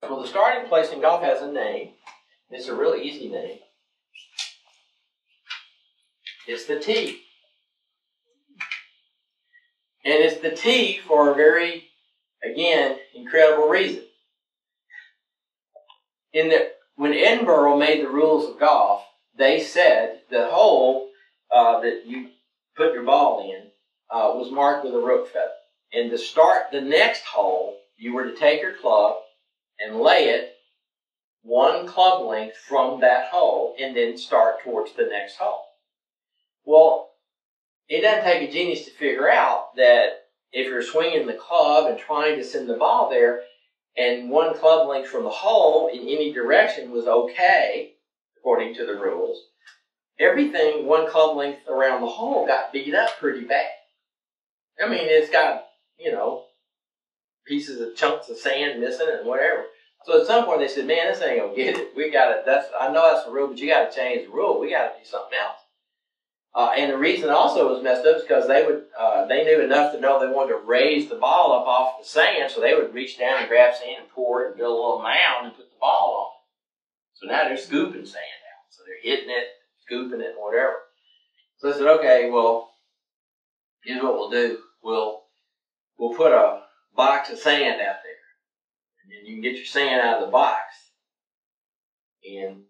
Well, the starting place in golf has a name. It's a really easy name. It's the tee. And it's the tee for a very, again, incredible reason. When Edinburgh made the rules of golf, they said the hole that you put your ball in was marked with a rook feather. And to start the next hole, you were to take your club and lay it one club length from that hole and then start towards the next hole. Well, it doesn't take a genius to figure out that if you're swinging the club and trying to send the ball there, and one club length from the hole in any direction was okay, according to the rules, everything one club length around the hole got beat up pretty bad. I mean, it's got, pieces of chunks of sand missing and whatever. So at some point they said, man, this ain't gonna get it. I know that's the rule, but you gotta change the rule. We gotta do something else. And the reason also was messed up is because they knew enough to know they wanted to raise the ball up off the sand, so they would reach down and grab sand and pour it and build a little mound and put the ball on it. So now they're scooping sand out. So they're hitting it, scooping it, and whatever. So I said, okay, well, here's what we'll do. We'll put a box of sand out there, and then you can get your sand out of the box and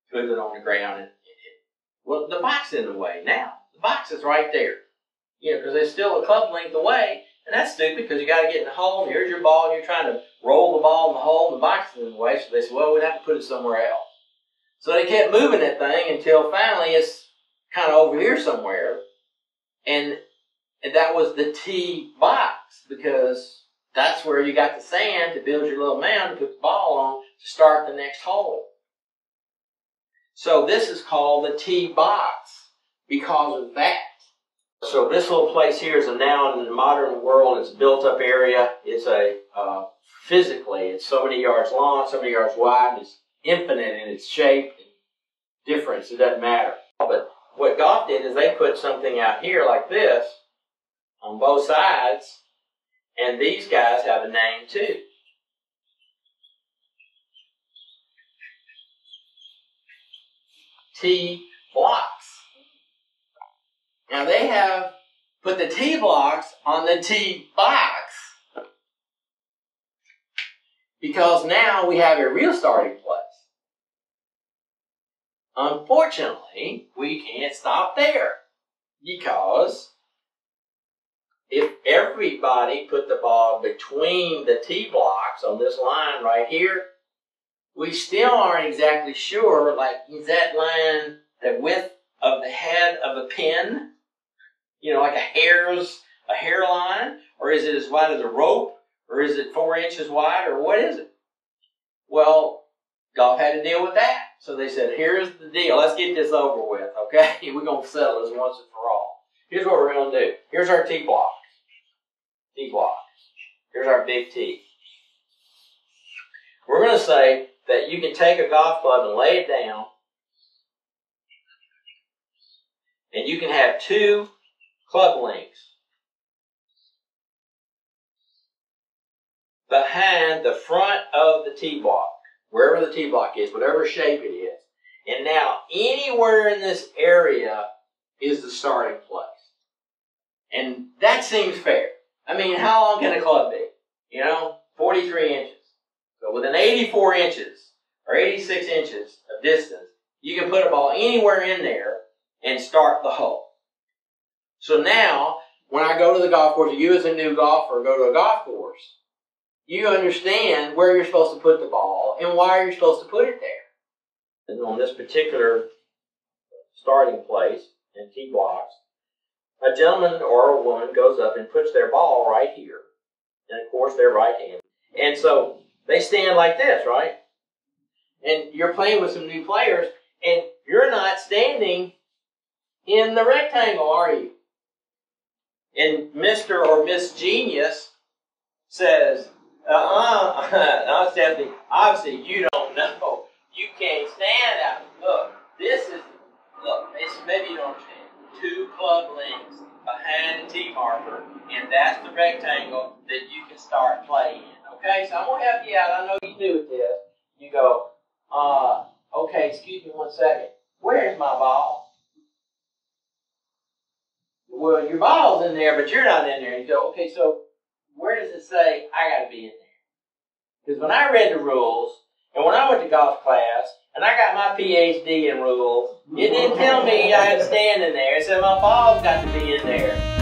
put it on the ground. Well, the box is in the way now. The box is right there. Because it's still a club length away. And that's stupid because you got to get in the hole. And here's your ball. And you're trying to roll the ball in the hole. And the box is in the way. So they said, well, we'd have to put it somewhere else. So they kept moving that thing until finally it's kind of over here somewhere. And that was the tee box. Because that's where you got the sand to build your little mound to put the ball on to start the next hole. So this is called the tee box because of that. So this little place here is now in the modern world. It's a built-up area. It's physically, it's so many yards long, so many yards wide. It's infinite in its shape and difference. It doesn't matter. But what golf did is they put something out here like this on both sides, and these guys have a name too. Tee blocks. Now they have put the tee blocks on the tee box because now we have a real starting place. Unfortunately, we can't stop there because if everybody put the ball between the tee blocks on this line right here, we still aren't exactly sure, like, is that line the width of the head of a pin? Like a hairline? Or is it as wide as a rope? Or is it 4 inches wide? Or what is it? Well, golf had to deal with that. So they said, here's the deal. Let's get this over with, okay? We're going to settle this once and for all. Here's what we're going to do. Here's our tee blocks. Tee blocks. Here's our big tee. We're going to say that you can take a golf club and lay it down, and you can have 2 club lengths behind the front of the tee block, wherever the tee block is, whatever shape it is. And now, anywhere in this area is the starting place. And that seems fair. I mean, how long can a club be? 43 inches. So within 84 inches or 86 inches of distance, you can put a ball anywhere in there and start the hole. So now, when I go to the golf course, you as a new golfer go to a golf course, you understand where you're supposed to put the ball and why you're supposed to put it there. And on this particular starting place in tee blocks, a gentleman or a woman goes up and puts their ball right here. And of course, they're right-handed. And so they stand like this, right? And you're playing with some new players, and you're not standing in the rectangle, are you? And Mr. or Miss Genius says, no, Stephanie, obviously you don't know. You can't stand out. Look, maybe you don't understand. 2 club lengths behind the tee marker, and that's the rectangle that you can start playing in. Okay, so I'm going to help you out. I know you knew this. second. Where's my ball? Well, your ball's in there, but you're not in there. And you go, okay, so where does it say I got to be in there? Because when I read the rules, and when I went to golf class, and I got my PhD in rules, it didn't tell me I had to stand in there. It said my ball's got to be in there.